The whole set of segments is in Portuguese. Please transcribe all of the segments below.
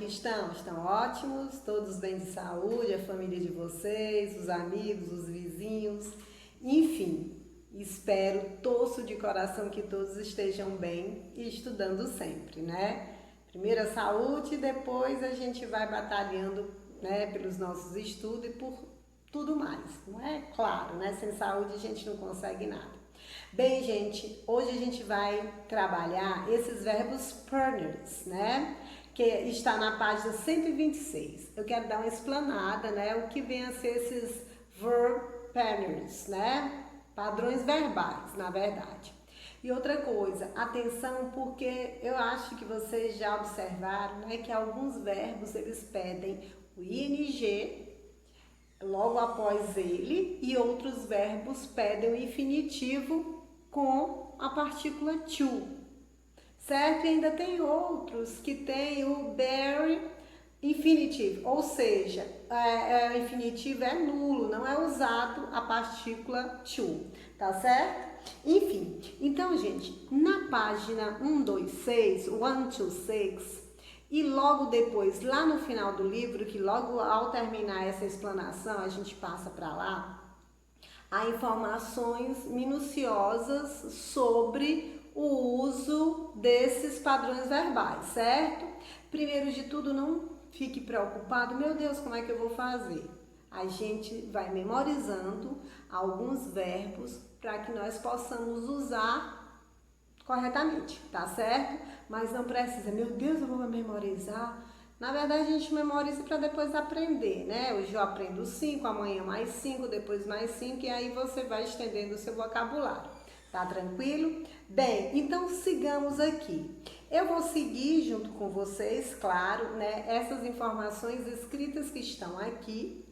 que estão? Estão ótimos? Todos bem de saúde? A família de vocês, os amigos, os vizinhos? Enfim, espero, torço de coração que todos estejam bem e estudando sempre, né? Primeiro a saúde, depois a gente vai batalhando, né, pelos nossos estudos e por tudo mais, não é? Claro, né? Sem saúde a gente não consegue nada. Bem, gente, hoje a gente vai trabalhar esses verbos partners, né? Que está na página 126. Eu quero dar uma explanada, né? O que vem a ser esses verb partners, né? Padrões verbais, na verdade. E outra coisa, atenção, porque eu acho que vocês já observaram, né, que alguns verbos eles pedem o ing logo após ele e outros verbos pedem o infinitivo com a partícula to, certo? E ainda tem outros que tem o bare infinitive, ou seja, o infinitivo é nulo, não é usado a partícula to, tá certo? Enfim, então, gente, na página 126, 126, e logo depois, lá no final do livro, que logo ao terminar essa explanação, a gente passa para lá, há informações minuciosas sobre o uso desses padrões verbais, certo? Primeiro de tudo, não fique preocupado, meu Deus, como é que eu vou fazer? A gente vai memorizando alguns verbos para que nós possamos usar corretamente, tá certo? Mas não precisa, meu Deus, eu vou memorizar. Na verdade, a gente memoriza para depois aprender, né? Hoje eu aprendo 5, amanhã mais 5, depois mais 5, e aí você vai estendendo o seu vocabulário. Tá tranquilo? Bem, então sigamos aqui. Eu vou seguir junto com vocês, claro, né? Essas informações escritas que estão aqui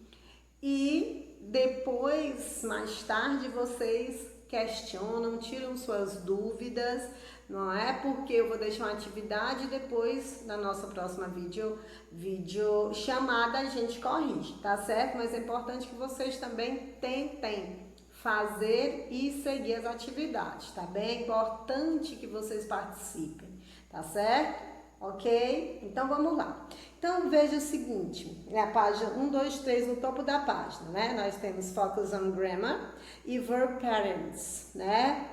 e depois, mais tarde, vocês questionam, tiram suas dúvidas, não é? Porque eu vou deixar uma atividade e depois, na nossa próxima vídeo chamada, a gente corrige, tá certo? Mas é importante que vocês também tentem fazer e seguir as atividades, tá bem? É importante que vocês participem, tá certo? Ok? Então vamos lá. Então veja o seguinte, é a página 1, 2, 3 no topo da página, né? Nós temos Focus on Grammar e Verb Patterns, né?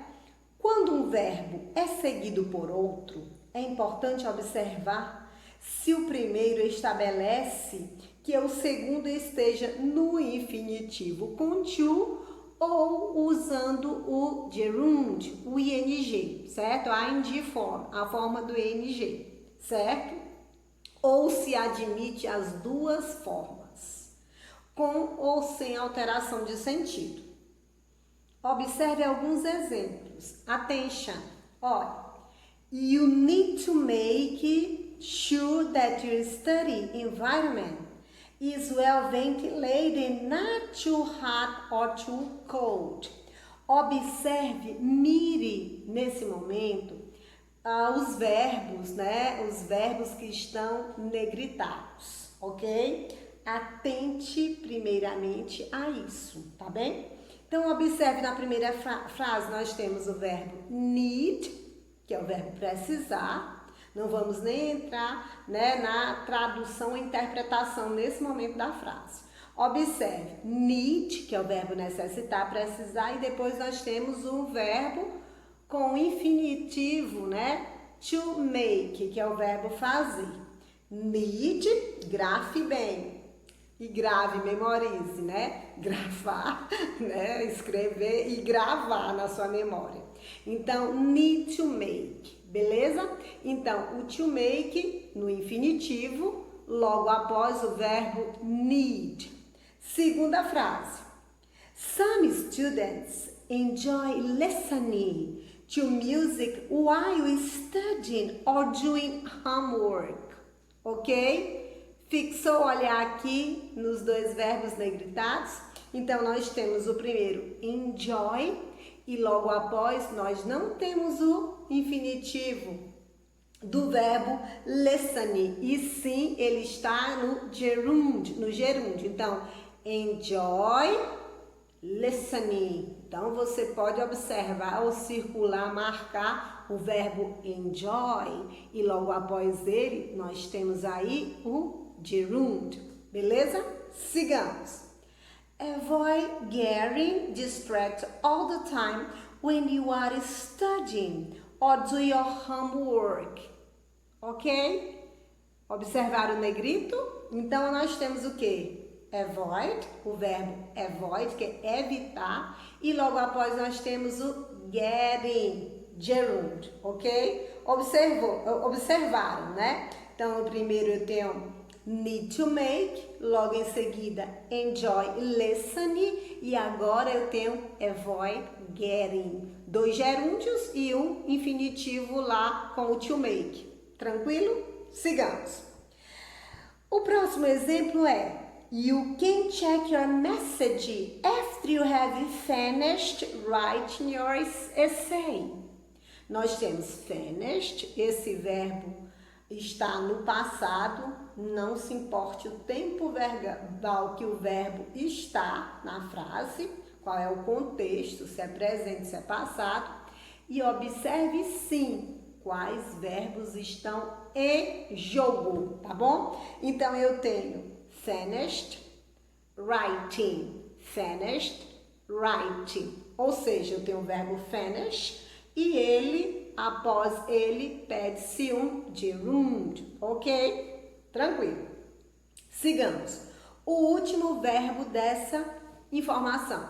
Quando um verbo é seguido por outro, é importante observar se o primeiro estabelece que o segundo esteja no infinitivo com to ou usando o gerund, o ing, certo? A ing form, a forma do ing, certo? Ou se admite as duas formas, com ou sem alteração de sentido. Observe alguns exemplos. Attention. Olha, you need to make sure that your study environment is well ventilated and not too hot or too cold. Observe, mire nesse momento os verbos, né? Os verbos que estão negritados, ok? Atente primeiramente a isso, tá bem? Então, observe na primeira frase, nós temos o verbo need, que é o verbo precisar. Não vamos nem entrar, né, na tradução e interpretação nesse momento da frase. Observe, need, que é o verbo necessitar, precisar, e depois nós temos o verbo com infinitivo, né? To make, que é o verbo fazer. Need, grafe bem. E grave, memorize, né? Gravar, né? Escrever e gravar na sua memória. Então, need to make, beleza? Então, o to make no infinitivo, logo após o verbo need. Segunda frase. Some students enjoy listening to music while studying or doing homework, ok? Fixou o olhar aqui nos dois verbos negritados? Então, nós temos o primeiro, enjoy, e logo após nós não temos o infinitivo do verbo listen, e sim ele está no gerúndio, Então, enjoy listening. Então, você pode observar ou circular, marcar o verbo enjoy. E logo após ele, nós temos aí o gerund. Beleza? Sigamos. Avoid getting distracted all the time when you are studying or do your homework. Ok? Observaram o negrito? Então, nós temos o quê? Avoid, o verbo avoid, que é evitar. E logo após nós temos o getting, gerund, ok? Observaram, né? Então, no primeiro eu tenho need to make, logo em seguida enjoy listening e agora eu tenho avoid getting. 2 gerúndios e um infinitivo lá com o to make. Tranquilo? Sigamos. O próximo exemplo é you can check your message after you have finished writing your essay. Nós temos finished, esse verbo está no passado, não se importe o tempo verbal que o verbo está na frase, qual é o contexto, se é presente, se é passado, e observe sim quais verbos estão em jogo, tá bom? Então eu tenho finished, writing, ou seja, eu tenho o verbo finish e ele, após ele, pede-se um gerund, ok? Tranquilo. Sigamos. O último verbo dessa informação.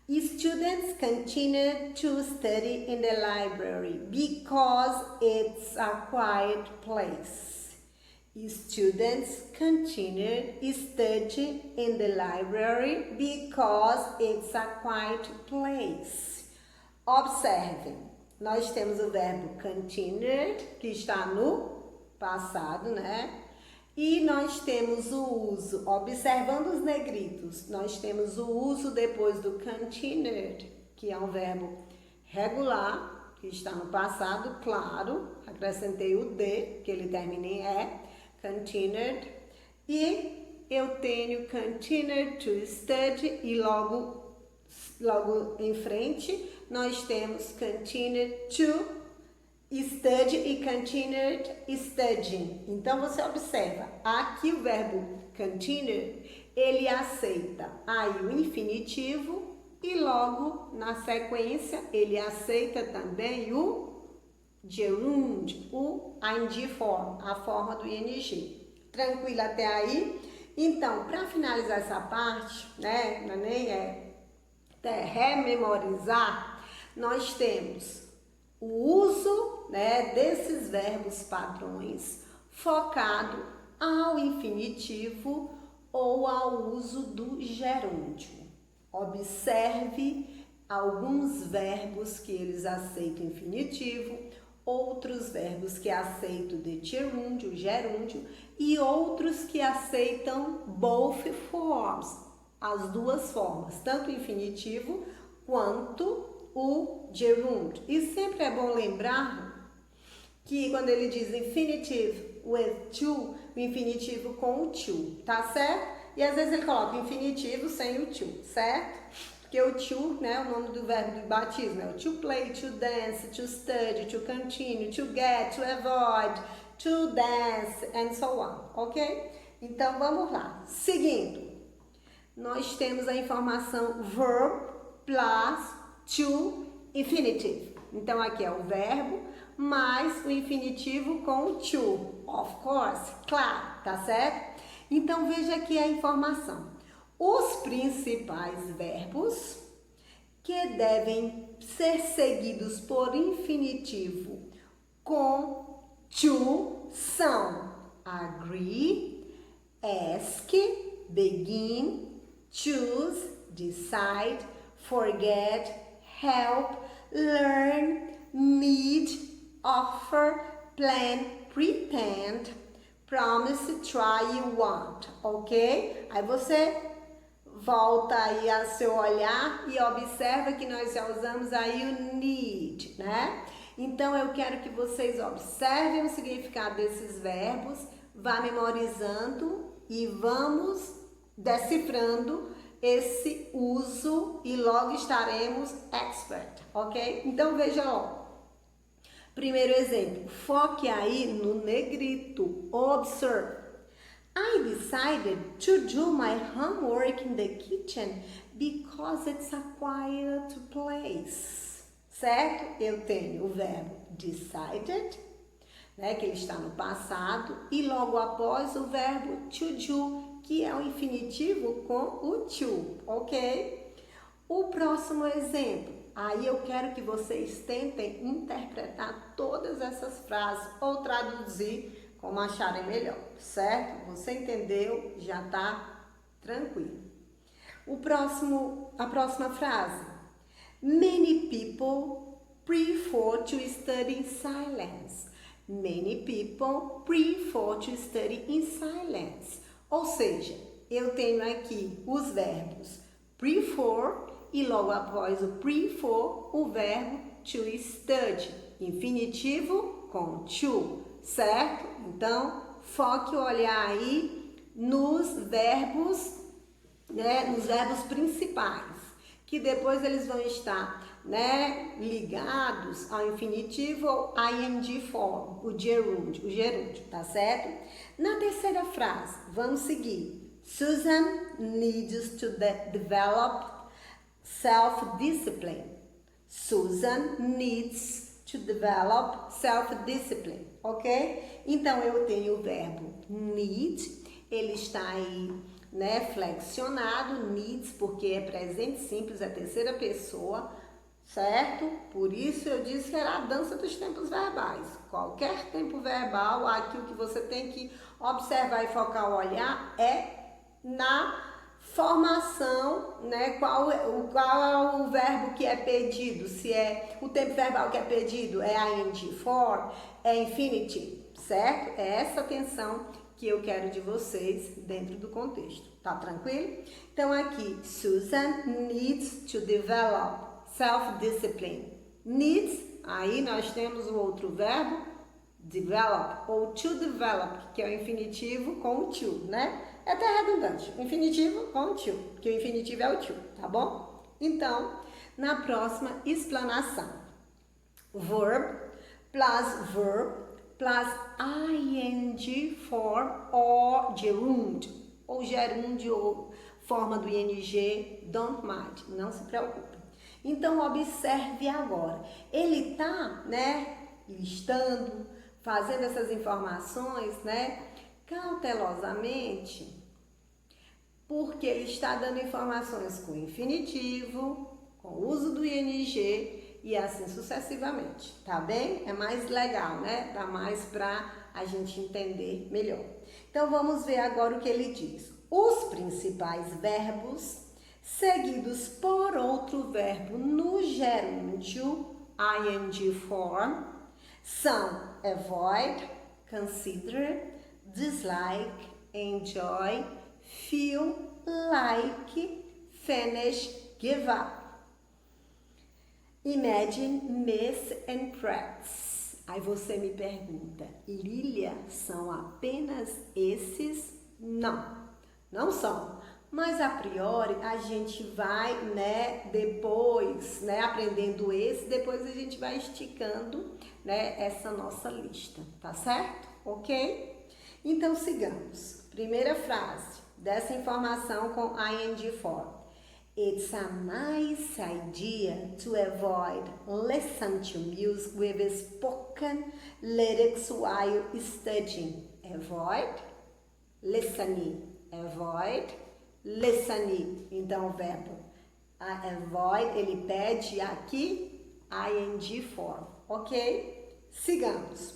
Students continue to study in the library because it's a quiet place. Students continue studying in the library because it's a quiet place. Observem, nós temos o verbo continued, que está no passado, né? E nós temos o uso, observando os negritos, nós temos o uso depois do continued, que é um verbo regular, que está no passado, claro, acrescentei o de, que ele termina em continued, e eu tenho continued to study e logo em frente nós temos continued to study e continued studying. Então você observa, aqui o verbo continued, ele aceita aí o infinitivo e logo na sequência ele aceita também o gerund, o ing form, a forma do ing. Tranquilo até aí? Então, para finalizar essa parte, né, nem rememorizar, nós temos o uso, né, desses verbos padrões focado ao infinitivo ou ao uso do gerúndio. Observe alguns verbos que eles aceitam infinitivo, outros verbos que aceitam de gerúndio, e outros que aceitam both forms, as duas formas, tanto o infinitivo quanto o gerúndio. E sempre é bom lembrar que quando ele diz infinitive with to, o infinitivo com o to, tá certo? E às vezes ele coloca infinitivo sem o to, certo? Porque o to, né, o nome do verbo do batismo é o to play, to dance, to study, to continue, to get, to avoid, to dance, and so on, ok? Então vamos lá. Seguindo, nós temos a informação verb plus to infinitive. Então aqui é o verbo mais o infinitivo com o to, of course, claro, tá certo? Então veja aqui a informação. Os principais verbos que devem ser seguidos por infinitivo com to são agree, ask, begin, choose, decide, forget, help, learn, need, offer, plan, pretend, promise, try e want, ok? Aí você volta aí a seu olhar e observa que nós já usamos aí o need, né? Então eu quero que vocês observem o significado desses verbos, vá memorizando e vamos decifrando esse uso e logo estaremos expert, ok? Então veja lá. Primeiro exemplo, foque aí no negrito. Observe. I decided to do my homework in the kitchen because it's a quiet place. Certo? Eu tenho o verbo decided, né, que ele está no passado, e logo após o verbo to do, que é o infinitivo com o to, ok? O próximo exemplo, aí eu quero que vocês tentem interpretar todas essas frases ou traduzir como acharem melhor, certo? Você entendeu? Já tá tranquilo. A próxima frase. Many people prefer to study in silence. Many people prefer to study in silence. Ou seja, eu tenho aqui os verbos prefer e logo após o prefer, o verbo to study, infinitivo com to, certo? Então, foque o olhar aí nos verbos, né, nos verbos principais, que depois eles vão estar, né, ligados ao infinitivo ou ing form, o gerúndio, tá certo? Na terceira frase, vamos seguir. Susan needs to develop self-discipline. Susan needs to develop self-discipline, ok? Então, eu tenho o verbo need, ele está aí, né, flexionado, needs, porque é presente simples, é terceira pessoa, certo? Por isso eu disse que era a dança dos tempos verbais. Qualquer tempo verbal, aqui o que você tem que observar e focar o olhar é na formação, né? Qual é o verbo que é pedido, se é o tempo verbal que é pedido, é ing form, é infinitive, certo? É essa atenção que eu quero de vocês dentro do contexto, tá tranquilo? Então aqui, Susan needs to develop self-discipline. Needs, aí nós temos o outro verbo, develop, ou to develop, que é o infinitivo com o to, né? É até redundante, o infinitivo com o to, porque o infinitivo é o to, tá bom? Então, na próxima explanação, verb plus ing form or gerúndio, ou gerúndio ou forma do ing, don't mind, não se preocupe. Então, observe agora, ele tá, né, listando, fazendo essas informações, né, cautelosamente, porque ele está dando informações com infinitivo, com o uso do ing e assim sucessivamente, tá bem? É mais legal, né? Dá mais para a gente entender melhor. Então, vamos ver agora o que ele diz. Os principais verbos seguidos por outro verbo no gerúndio, ing form, são avoid, consider, dislike, enjoy, feel, like, finish, give up. Imagine, miss and practice. Aí você me pergunta, Lília, são apenas esses? Não, não são. Mas a priori a gente vai, né, depois, né, aprendendo esse, depois a gente vai esticando, né, essa nossa lista, tá certo? Ok? Então sigamos. Primeira frase dessa informação com ing form. It's a nice idea to avoid listen to music with spoken lyrics while studying. Avoid, listening, avoid, listening. Então, o verbo avoid, ele pede aqui ing form, ok? Sigamos.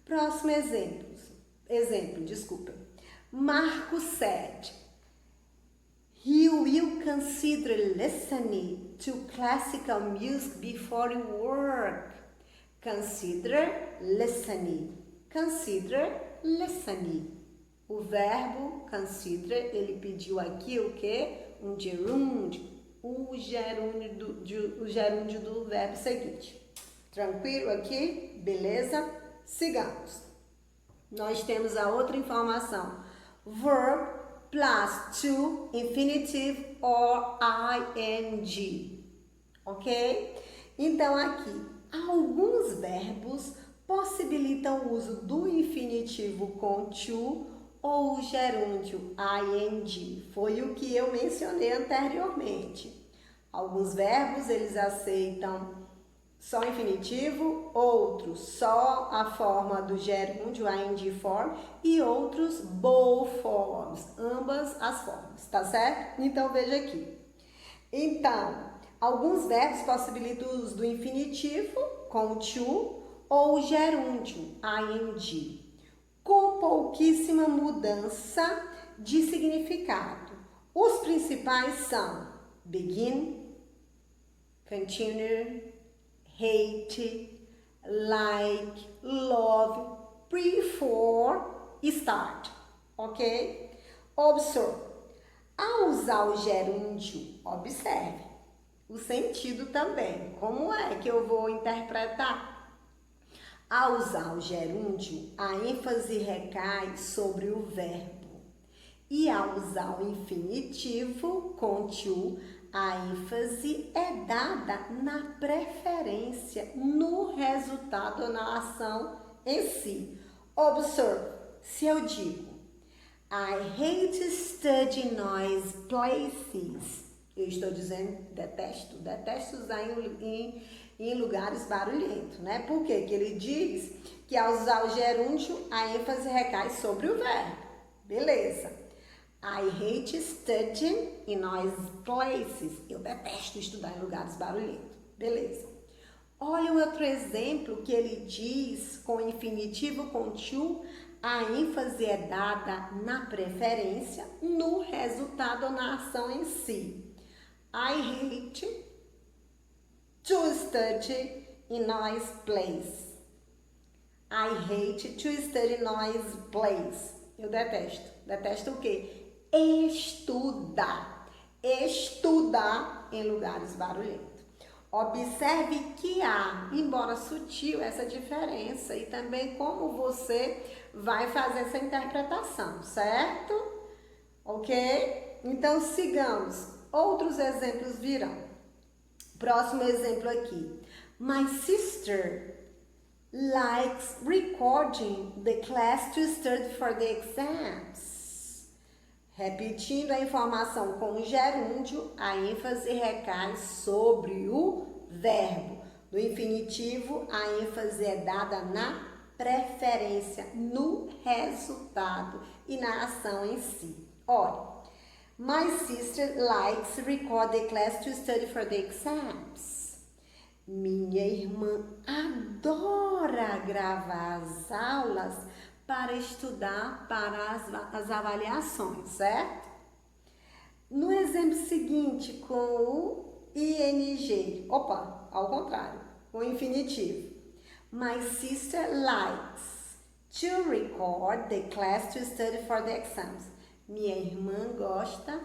Próximo exemplo, desculpa. Marco said, he will consider listening to classical music before work. Consider listening. Consider listening. O verbo consider, ele pediu aqui o quê? Um gerúndio. O gerúndio do verbo seguinte. Tranquilo aqui? Beleza? Sigamos. Nós temos a outra informação. Verb plus to infinitive or ing, ok? Então aqui, alguns verbos possibilitam o uso do infinitivo com to ou o gerúndio ing. Foi o que eu mencionei anteriormente. Alguns verbos eles aceitam só infinitivo, outros só a forma do gerúndio ing form e outros both forms, ambas as formas, tá certo? Então veja aqui. Então, alguns verbos possibilitam o uso do infinitivo com to ou o gerúndio ing, com pouquíssima mudança de significado. Os principais são begin, continue, hate, like, love, prefer, start, ok? Observe. Ao usar o gerúndio, observe o sentido também. Como é que eu vou interpretar? Ao usar o gerúndio, a ênfase recai sobre o verbo. E ao usar o infinitivo com to, a ênfase é dada na preferência, no resultado ou na ação em si. Observe, se eu digo I hate studying noise places, eu estou dizendo detesto usar em lugares barulhentos, né? Por quê? Que ele diz que ao usar o gerúndio, a ênfase recai sobre o verbo. Beleza. I hate studying in noisy places. Eu detesto estudar em lugares barulhentos. Beleza. Olha o outro exemplo que ele diz com infinitivo com to, a ênfase é dada na preferência, no resultado ou na ação em si. I hate to study in noisy place. I hate to study in noisy place. Eu detesto. Detesto o quê? Estudar. Estudar em lugares barulhentos. Observe que há, embora sutil, essa diferença e também como você vai fazer essa interpretação, certo? Ok? Então, sigamos. Outros exemplos virão. Próximo exemplo aqui. My sister likes recording the class to study for the exams. Repetindo a informação com o gerúndio, a ênfase recai sobre o verbo. No infinitivo, a ênfase é dada na preferência, no resultado e na ação em si. Olha, my sister likes record the class to study for the exams. Minha irmã adora gravar as aulas para estudar para as avaliações, certo? No exemplo seguinte, com o ing, ao contrário, o infinitivo. My sister likes to record the class to study for the exams. Minha irmã gosta,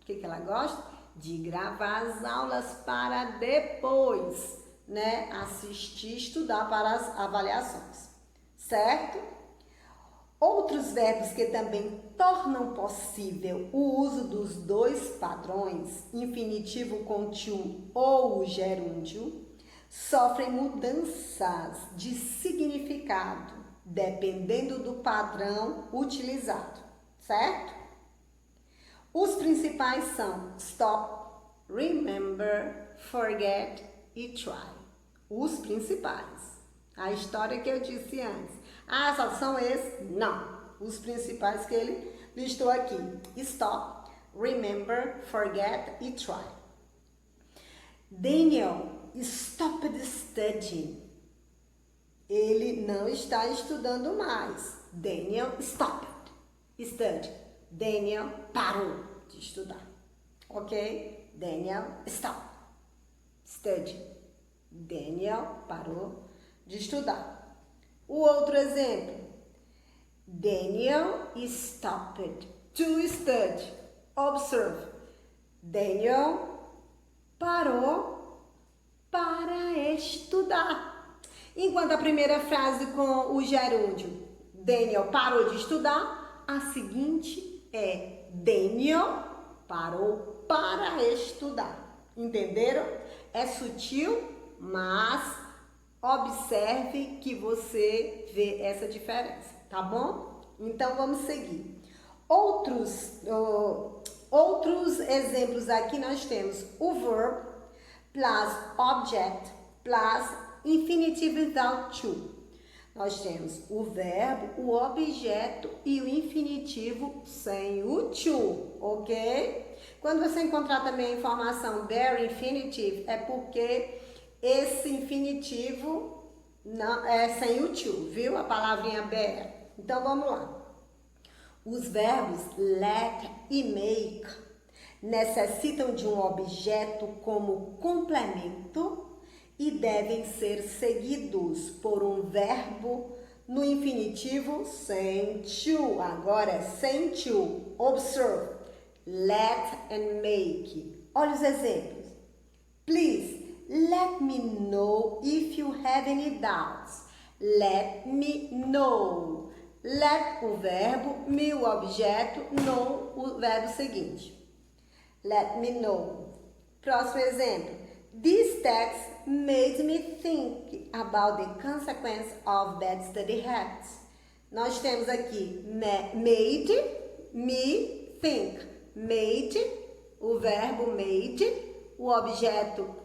o que ela gosta? De gravar as aulas para depois, né, assistir, estudar para as avaliações, certo? Outros verbos que também tornam possível o uso dos dois padrões, infinitivo com to ou o gerúndio, sofrem mudanças de significado, dependendo do padrão utilizado, certo? Os principais são stop, remember, forget e try. Os principais. A história que eu disse antes. Ah, só são esses? Não. Os principais que ele listou aqui. Stop, remember, forget e try. Daniel stopped studying. Ele não está estudando mais. Daniel stopped study. Daniel parou de estudar. Ok? Daniel stopped study. Daniel parou de estudar. O outro exemplo. Daniel stopped to study. Observe. Daniel parou para estudar. Enquanto a primeira frase com o gerúndio, Daniel parou de estudar, a seguinte é Daniel parou para estudar. Entenderam? É sutil, mas observe que você vê essa diferença, tá bom? Então vamos seguir. Outros exemplos aqui nós temos o verb plus object plus infinitive without to. Nós temos o verbo, o objeto e o infinitivo sem o to, ok? Quando você encontrar também a informação there infinitive, é porque esse infinitivo não é sem o to, viu? A palavrinha there. Então vamos lá. Os verbos let e make necessitam de um objeto como complemento e devem ser seguidos por um verbo no infinitivo sem to. Agora é sem to. Observe. Let and make. Olha os exemplos. Please, let me know if you have any doubts. Let me know. Let o verbo, me o objeto, know o verbo seguinte. Let me know. Próximo exemplo. This text made me think about the consequence of bad study habits. Nós temos aqui made me think. Made, o verbo made, o objeto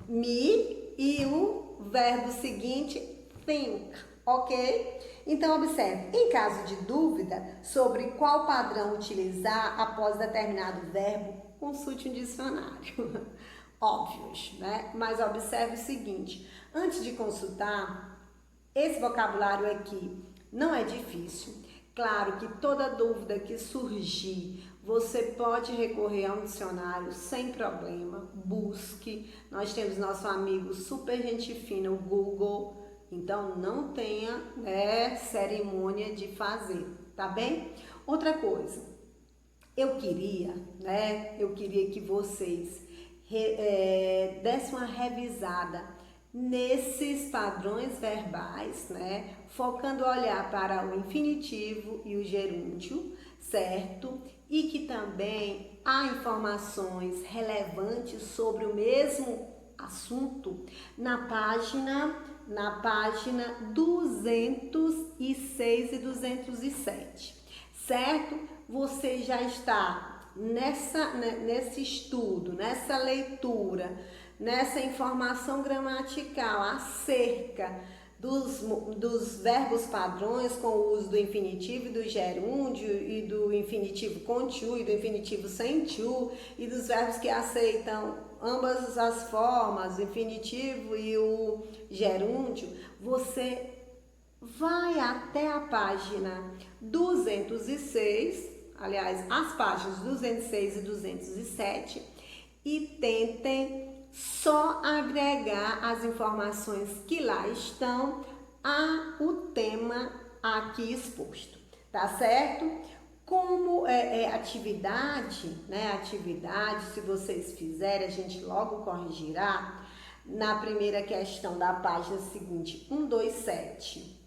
me e o verbo seguinte think, ok? Então observe, em caso de dúvida sobre qual padrão utilizar após determinado verbo, consulte um dicionário. Óbvios, né? Mas observe o seguinte, antes de consultar, esse vocabulário aqui não é difícil. Claro que toda dúvida que surgir, você pode recorrer a um dicionário sem problema, busque. Nós temos nosso amigo super gente fina, o Google, então não tenha cerimônia de fazer, tá bem? Outra coisa, eu queria que vocês dessem uma revisada nesses padrões verbais, né? Focando olhar para o infinitivo e o gerúndio, certo? E que também há informações relevantes sobre o mesmo assunto na página 206 e 207, certo? Você já está nesse estudo, nessa leitura, nessa informação gramatical acerca dos verbos padrões com o uso do infinitivo e do gerúndio e do infinitivo com to e do infinitivo sem to e dos verbos que aceitam ambas as formas, o infinitivo e o gerúndio, você vai até a página 206, aliás, as páginas 206 e 207 e tentem só agregar as informações que lá estão ao tema aqui exposto, tá certo? Como atividade, né? Atividade, se vocês fizerem, a gente logo corrigirá. Na primeira questão da página seguinte, 127,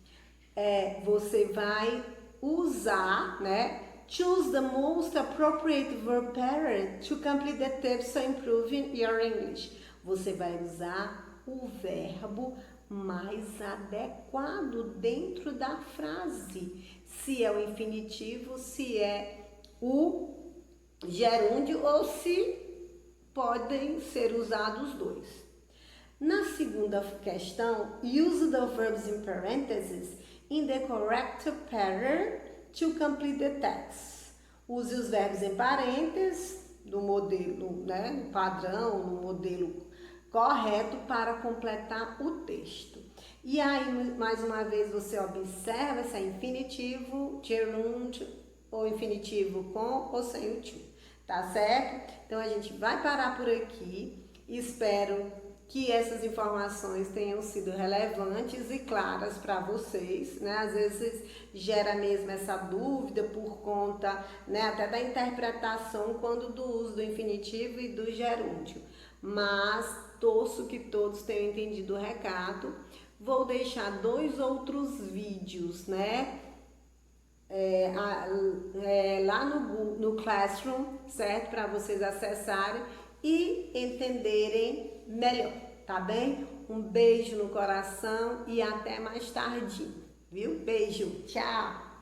você vai usar, né? Choose the most appropriate verb pattern to complete the tips for improving your English. Você vai usar o verbo mais adequado dentro da frase. Se é o infinitivo, se é o gerúndio ou se podem ser usados os dois. Na segunda questão, use the verbs in parentheses in the correct pattern to complete the text. Use os verbos em parênteses do modelo, né, no padrão, no modelo correto para completar o texto. E aí, mais uma vez, você observa se é infinitivo, gerúndio ou infinitivo com ou sem o to, tá certo? Então, a gente vai parar por aqui. Espero que essas informações tenham sido relevantes e claras para vocês, né? Às vezes gera mesmo essa dúvida por conta, né, até da interpretação quando do uso do infinitivo e do gerúndio. Mas torço que todos tenham entendido o recado. Vou deixar 2 outros vídeos, né, lá no Classroom, certo? Para vocês acessarem e entenderem melhor, tá bem? Um beijo no coração e até mais tarde, viu? Beijo, tchau!